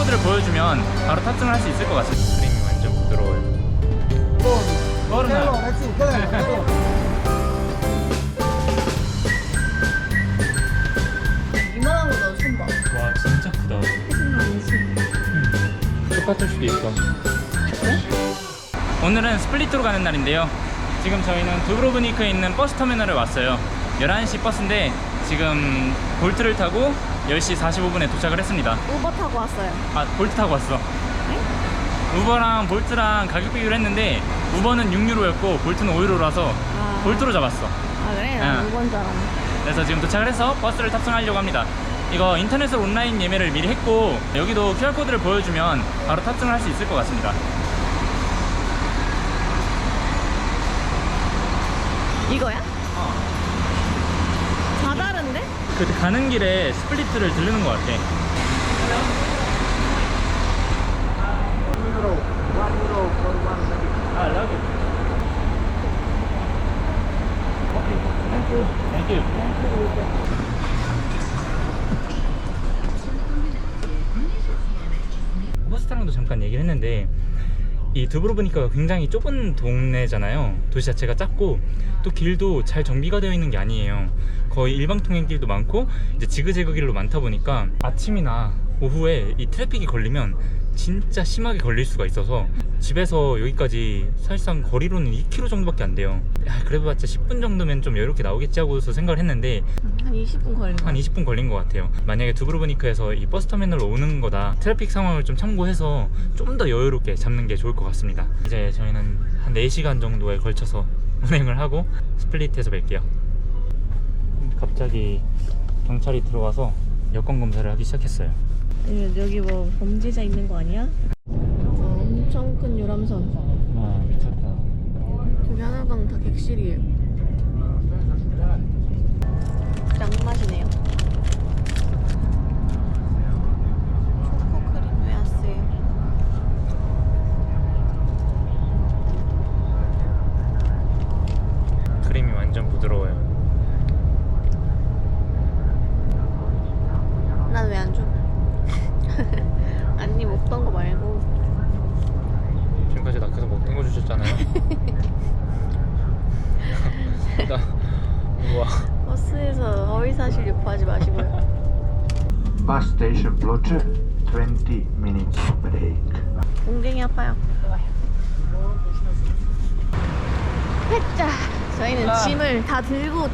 QR코드를 보여주면 바로 탑승을 할 수 있을 것 같습니다. 그림이 완전 부드러워요. Quédalo, Alexis, quédalo, quédalo. 이만한 거 나 처음 봐. 와 진짜 크다. 똑같을 수도 있어. 그래? 오늘은 스플릿으로 가는 날인데요. 지금 저희는 두브로브니크에 있는 버스 터미널에 왔어요. 11시 버스인데 지금 볼트를 타고 10시 45분에 도착을 했습니다. 우버 타고 왔어요. 아, 볼트 타고 왔어. 네? 우버랑 볼트랑 가격 비교를 했는데 우버는 6유로였고 볼트는 5유로라서 아. 볼트로 잡았어. 아 그래? 나 응. 우버인 줄 알았네. 그래서 지금 도착을 해서 버스를 탑승하려고 합니다. 이거 인터넷으로 온라인 예매를 미리 했고 여기도 QR코드를 보여주면 바로 탑승을 할 수 있을 것 같습니다. 이거야? 다 다른데? 그 가는 길에 스플릿을 들르는 것 같아. 아, love it. Thank you. 호스트랑도 잠깐 얘기를 했는데 이 두브로브니크가 굉장히 좁은 동네잖아요. 도시 자체가 작고 또 길도 잘 정비가 되어 있는 게 아니에요. 거의 일방통행길도 많고 이제 지그재그 길로 많다 보니까 아침이나 오후에 이 트래픽이 걸리면 진짜 심하게 걸릴 수가 있어서 집에서 여기까지 사실상 거리로는 2km 정도밖에 안 돼요. 그래봤자 10분 정도면 좀 여유롭게 나오겠지 하고서 생각을 했는데 한 20분 걸린 거. 한 20분 걸린 것 같아요. 만약에 두브로브니크에서 이 버스터미널로 오는 거다 트래픽 상황을 좀 참고해서 좀 더 여유롭게 잡는 게 좋을 것 같습니다. 이제 저희는 한 4시간 정도에 걸쳐서 운행을 하고 스플릿에서 뵐게요. 갑자기 경찰이 들어와서 여권 검사를 하기 시작했어요. 여기 뭐 범죄자 있는 거 아니야? 엄청 큰 유람선. 와 미쳤다. 저기 하나당 다 객실이에요. 짱맛이네요. 초코크림 웨하스예요. 크림이 완전 부드러워요. 난 왜 안 줘? 아니 먹던 거 말고. 지금까지 나 계속 먹던 거 주셨잖아요. 나 우와. 버스에서 허위사실 유포하지 마시고요. Bus station Ploče, 20 minutes break. 엉덩이 아파요. 했자. 저희는 짐을 다 들고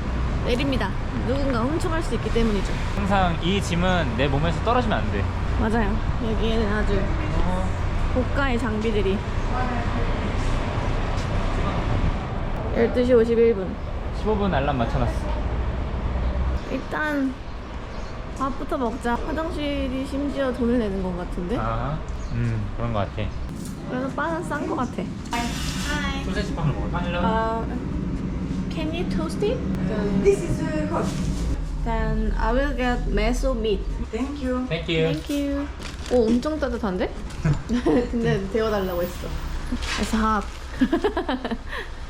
내립니다. 누군가 훔쳐갈 수 있기 때문이죠. 항상 이 짐은 내 몸에서 떨어지면 안 돼. 맞아요. 여기에는 아주 고가의 장비들이. 12시 51분. 15분 알람 맞춰놨어. 일단 밥부터 먹자. 화장실이 심지어 돈을 내는 것 같은데? 아, 그런 거 같아. 그래서 바는 싼 것 같아. Hi. 소세지 빵을 먹을까? Can you toast it? This is hot. Then I will get meso meat. Thank you. Thank you. Thank you. 오, 엄청 따뜻한데? 근데 데워달라고 했어. It's hot.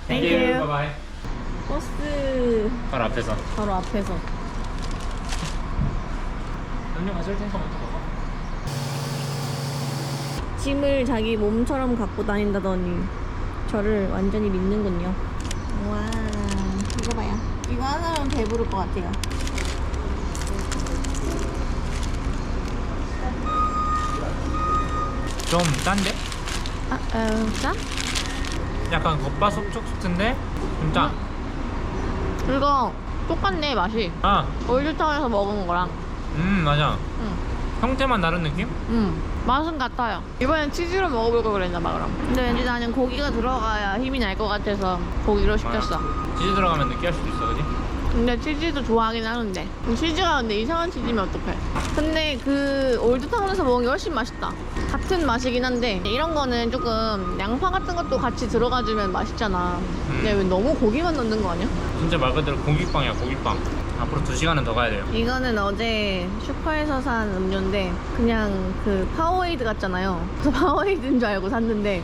Thank you. Bye bye. 버스 바로 앞에서. 바로 앞에서. 음료 마실 테니까 먼저 먹어. 짐을 자기 몸처럼 갖고 다닌다더니 저를 완전히 믿는군요. 와, 이거 봐요. 이거 하나면 배부를 것 같아요. 좀 짠데? 짠? 약간 겉바속촉촉인데 좀 짜. 이거 똑같네, 맛이. 아, 올드타운에서 먹은 거랑. 맞아. 응. 형태만 다른 느낌? 맛은 같아요. 이번엔 치즈로 먹어볼 걸 그랬나봐, 그럼. 근데 왠지 나는 고기가 들어가야 힘이 날 것 같아서 고기로 시켰어. 치즈 들어가면 느끼할 수도 있어, 그지? 근데 치즈도 좋아하긴 하는데 치즈가 근데 이상한 치즈면 어떡해. 근데 그 올드타운에서 먹은 게 훨씬 맛있다. 같은 맛이긴 한데 이런 거는 조금 양파 같은 것도 같이 들어가주면 맛있잖아. 근데 왜 너무 고기만 넣는 거 아니야? 진짜 말 그대로 고기빵이야, 고기빵. 앞으로 2시간은 더 가야 돼요. 이거는 어제 슈퍼에서 산 음료인데 그냥 그 파워에이드 같잖아요. 그래서 파워에이드인 줄 알고 샀는데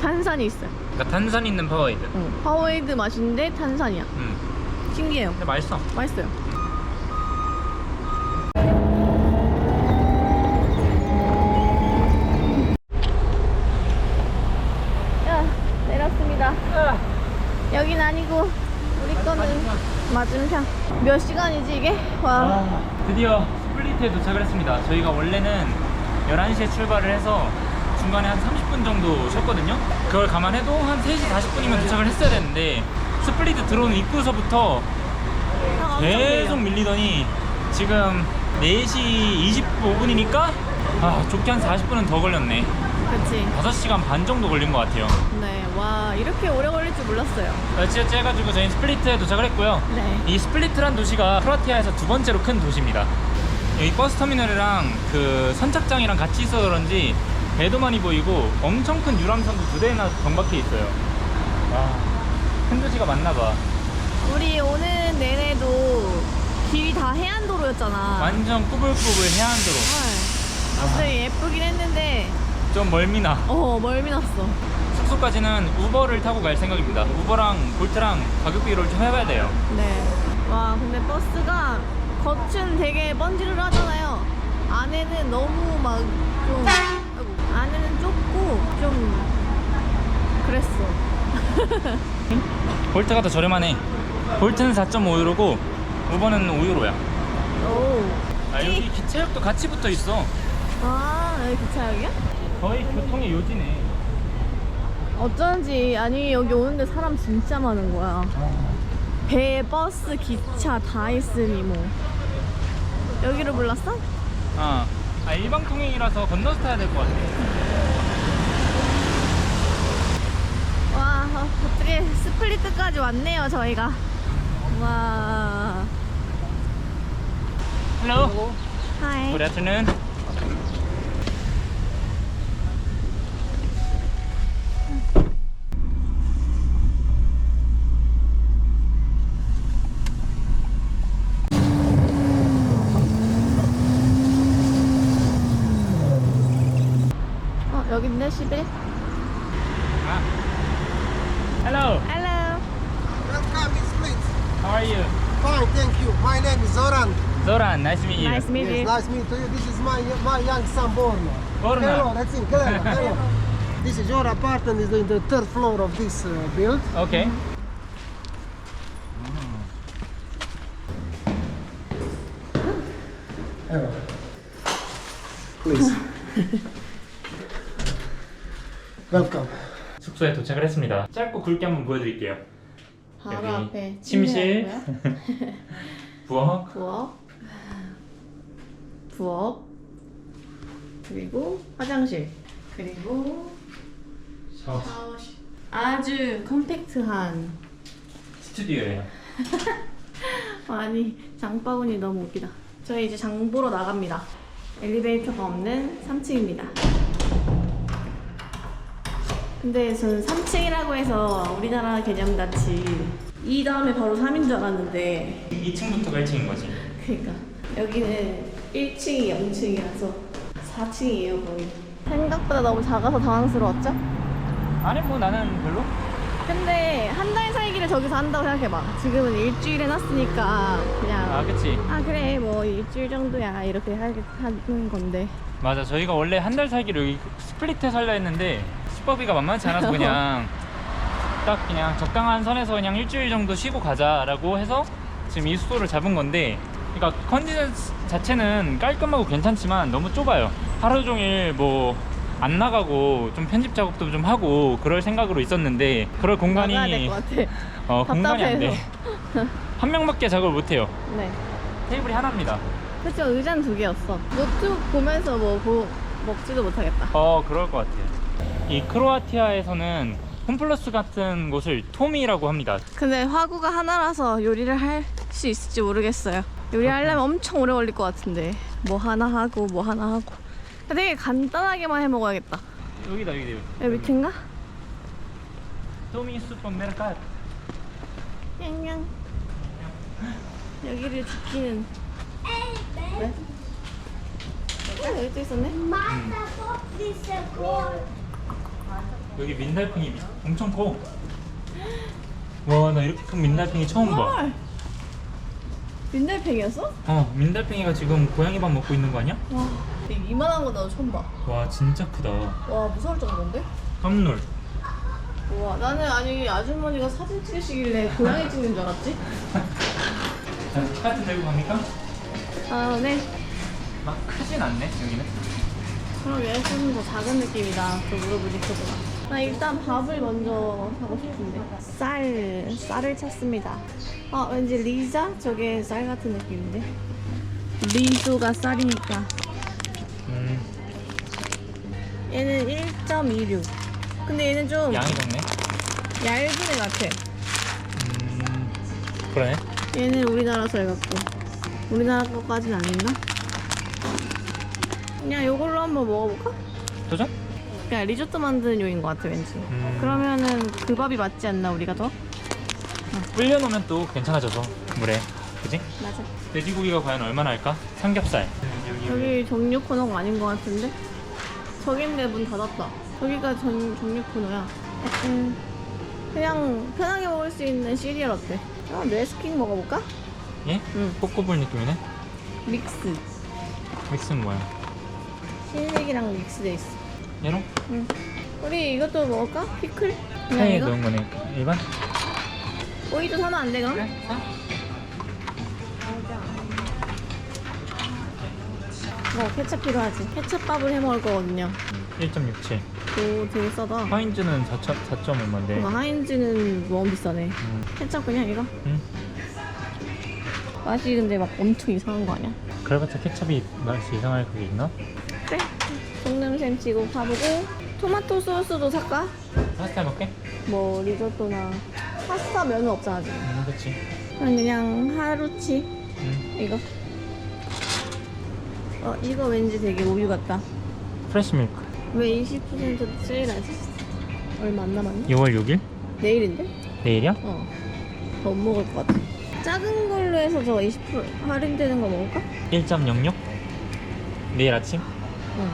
탄산이 있어요. 그러니까 탄산 있는 파워에이드. 파워에이드 맛인데 탄산이야. 신기해요. 근데 맛있어. 맛있어요. 탕탕. 몇 시간이지 이게? 와. 아, 드디어 스플리트에 도착을 했습니다. 저희가 원래는 11시에 출발을 해서 중간에 한 30분 정도 쉬었거든요. 그걸 감안해도 한 3시 40분이면 도착을 했어야 되는데 스플리트 들어오는 입구서부터 계속 밀리더니 지금 4시 25분이니까 좋게 한 40분은 더 걸렸네. 그치. 5시간 반 정도 걸린 것 같아요. 네. 와, 이렇게 오래 걸릴 줄 몰랐어요. 어찌어찌 해가지고 저희는 스플리트에 도착을 했고요. 네. 이 스플리트란 도시가 크로아티아에서 두 번째로 큰 도시입니다. 여기 버스 터미널이랑 그 선착장이랑 같이 있어서 그런지 배도 많이 보이고 엄청 큰 유람선도 2대나 정박해 있어요. 와, 큰 도시가 맞나봐. 우리 오는 내내도 길이 다 해안도로였잖아. 완전 꾸불꾸불 해안도로. 갑자기 예쁘긴 했는데 좀 멀미나. 멀미 났어. 숙소까지는 우버를 타고 갈 생각입니다. 우버랑 볼트랑 가격 비교를 좀 해봐야 돼요. 네. 와, 근데 버스가 겉은 되게 번지르르하잖아요. 안에는 너무 막 좀 안에는 좁고 좀 그랬어. 볼트가 더 저렴하네. 볼트는 4.5유로고 우버는 5유로야. 오. 여기 기차역도 같이 붙어 있어. 여기 기차역이야? 거의 교통의 요지네. 어쩐지 아니 여기 오는데 사람 진짜 많은 거야. 배, 버스, 기차 다 있으니 뭐. 여기로 불렀어? 일방 통행이라서 건너서 타야 될 것 같아. 와, 어떻게 스플리트까지 왔네요 저희가. 와. Hello. 하이. Good afternoon. 여긴데 11? Hello. Hello. Welcome in Split. How are you? Fine, thank you. My name is Zoran. Zoran, nice to meet you. Nice to meet Yes, you. nice to meet you. This is my young son Borna. Borna. Hello, that's him. Hello. This is your apartment. Is in the third floor of this build. Okay. Hello. Please. Welcome. 숙소에 도착을 했습니다. 짧고 굵게 한번 보여드릴게요. 바로 여기 앞에 침실, 침실이고요. 부엌, 부엌, 그리고 화장실, 그리고 샤워, 샤워실. 아주 컴팩트한. 스튜디오예요. 아니, 장바구니 너무 웃기다. 저희 이제 장 보러 나갑니다. 엘리베이터가 없는 3층입니다. 근데 저는 3층이라고 해서 우리나라 개념같이 2 다음에 바로 3인 줄 알았는데 2층부터가 1층인 거지. 그러니까 여기는 1층이 0층이라서 4층이에요 거의. 생각보다 너무 작아서 당황스러웠죠? 아니 뭐 나는 별로. 근데 한 달 살기를 저기서 한다고 생각해봐. 지금은 일주일 해놨으니까 그냥 그치. 그래 뭐 일주일 정도야 이렇게 하는 건데. 맞아, 저희가 원래 한 달 살기로 여기 스플리트에 살려 했는데 숙박비가 만만치 않아서 그냥 딱 그냥 적당한 선에서 그냥 일주일 정도 쉬고 가자라고 해서 지금 이 숙소를 잡은 건데, 그러니까 컨디션 자체는 깔끔하고 괜찮지만 너무 좁아요. 하루 종일 뭐 안 나가고 좀 편집 작업도 좀 하고 그럴 생각으로 있었는데 그럴 공간이 나가야 될 것 같아. 공간이 안 돼. 답답해서. 한 명밖에 작업을 못 해요. 네. 테이블이 하나입니다. 그쵸, 의자는 2개였어. 노트북 보면서 먹지도 못하겠다. 그럴 것 같아요. 이 크로아티아에서는 홈플러스 같은 곳을 토미라고 합니다. 근데 화구가 하나라서 요리를 할 수 있을지 모르겠어요. 요리하려면 엄청 오래 걸릴 것 같은데 뭐 하나 하고 뭐 하나 하고 되게 간단하게만 해 먹어야겠다. 여기다. 여기 밑인가? 토미 슈퍼메르카토. 냥냥. 여기를 지키는. 왜? 여기 또 있었네? 여기 민달팽이 엄청 커. 와, 나 이렇게 큰 민달팽이 처음 봐. 헐. 민달팽이였어? 민달팽이가 지금 고양이 밥 먹고 있는 거 아니야? 와, 되게 이만한 거 나도 처음 봐. 와, 진짜 크다. 와, 무서울 정도인데? 깜놀. 우와, 나는 아니 아주머니가 사진 찍으시길래 고양이 찍는 줄 알았지? 카트 들고 갑니까? 아, 네. 막 크진 않네 여기는. 그러게 좀 더 작은 느낌이다. 그 무릎부니크보다. 나 일단 밥을 먼저 사고 싶은데. 쌀을 찾습니다. 왠지 리자? 저게 쌀 같은 느낌인데. 리조가 쌀이니까. 얘는 1.26. 근데 얘는 좀 양이 적네. 얇은 애 같아. 그러네. 얘는 우리나라 쌀 같고. 우리나라 것까지는 아닌가? 그냥 이걸로 한번 먹어볼까? 도전? 그냥 리조또 만드는 용인 것 같아 왠지. 그러면은 그 밥이 맞지 않나 우리가 더? 불려놓으면 또 괜찮아져서 물에. 그지? 맞아. 돼지고기가 과연 얼마나 할까? 삼겹살. 여기 정육 코너가 아닌 것 같은데? 저긴데 문 닫았다. 저기가 정육 코너야. 그냥 편하게 먹을 수 있는 시리얼 어때? 레스킹 먹어볼까? 예? 응. 꼬꼬볼 느낌이네. 믹스. 믹스는 뭐야? 흰색이랑 믹스돼 있어. 얘로? 응. 우리 이것도 먹을까? 피클? 그냥 사이에 이거? 넣은 거네. 일반? 오이도 사면 안 돼 그럼? 사? 케첩 필요하지. 케첩밥을 해 먹을 거거든요. 1.67. 오, 되게 싸다. 하인즈는 4점 얼마인데. 뭔가 하인즈는 너무 비싸네. 케첩 그냥 이거? 응. 맛이 근데 막 엄청 이상한 거 아니야? 그래봤자 케첩이 맛이 이상할 그게 있나? 그래. 속냄샘 치고 가보고 토마토 소스도 살까? 파스타 먹게? 뭐 리조또나 파스타 면은 없잖아 지금. 그치. 그냥 하루치 이거. 이거 왠지 되게 우유 같다. 프레시 밀크. 왜 20% 세일하지? 얼마 안 남았네? 6월 6일? 내일인데? 내일이야? 더 못 먹을 것 같아. 작은 걸로 해서 저 20% 할인되는 거 먹을까? 1.06? 내일 아침? 응.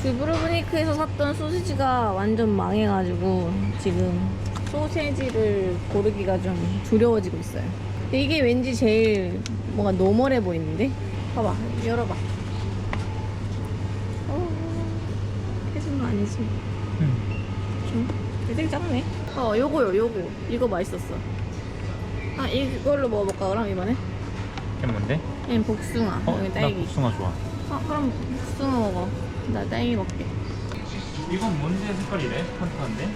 주브르브니크에서 샀던 소시지가 완전 망해가지고 지금 소세지를 고르기가 좀 두려워지고 있어요. 근데 이게 왠지 제일 뭔가 노멀해 보이는데? 봐봐, 열어봐. 해준 거 아니지? 좀 되게 작네. 요거. 이거 맛있었어. 이걸로 먹어볼까 그럼 이번에? 이게 뭔데? 얘는 복숭아. 여기 나 딸기. 복숭아 좋아. 그럼 복숭아 먹어. 나 딸기 먹게. 이건 뭔데 색깔이래? 판타인데?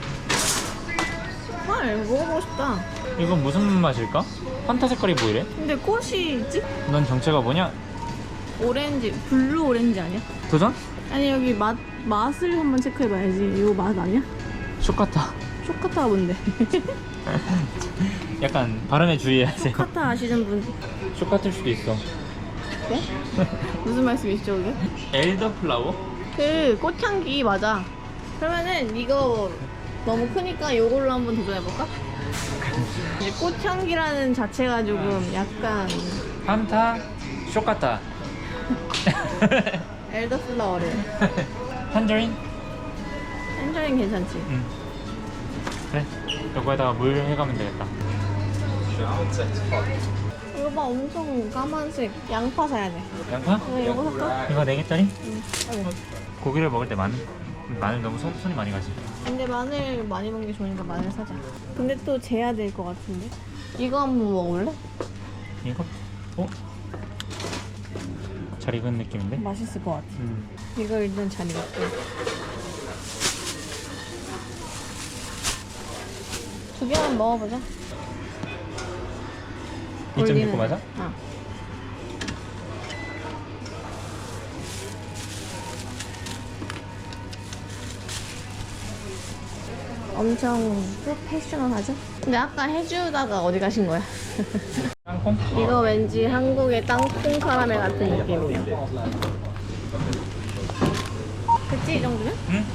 헐, 먹어보고 싶다. 이건 무슨 맛일까? 판타 색깔이 보이래? 근데 꽃이 있지? 넌 정체가 뭐냐? 오렌지, 블루 오렌지 아니야? 도전? 아니 여기 맛을 한번 체크해봐야지. 이거 맛 아니야? 쇼카타. 쇼카타가 뭔데? 약간 발음에 주의해야지. 쇼카타 아시는 분? 쇼카트일 수도 있어. 네? 무슨 말씀이시죠 그게? 엘더플라워? 그 꽃향기 맞아. 그러면은 이거 너무 크니까 이걸로 한번 도전해볼까? 이제 꽃향기라는 자체가 조금 약간 판타, 쇼카타. 엘더플라워를. 탄저린? 텐저린 괜찮지? 응. 그래. 이거에다가 물 해가면 되겠다. 이거 봐 엄청 까만색 양파 사야 돼. 양파? 이거 살까? 이거 4개짜리? 응. 아이고. 고기를 먹을 때 마늘 너무 손이 많이 가지. 근데 마늘 많이 먹는 게 좋으니까 마늘 사자. 근데 또 재야 될 것 같은데? 이거 한번 먹을래? 이거? 잘 익은 느낌인데? 맛있을 것 같아. 이거 일단 잘 익었고. 2개만 먹어보자. 2.6 맞아? 어. 엄청 프로페셔널하죠? 근데 아까 해주다가 어디 가신 거야? 땅콩? 이거 왠지 한국의 땅콩 카라멜 같은 느낌이에요. 그치 이 정도면? 응?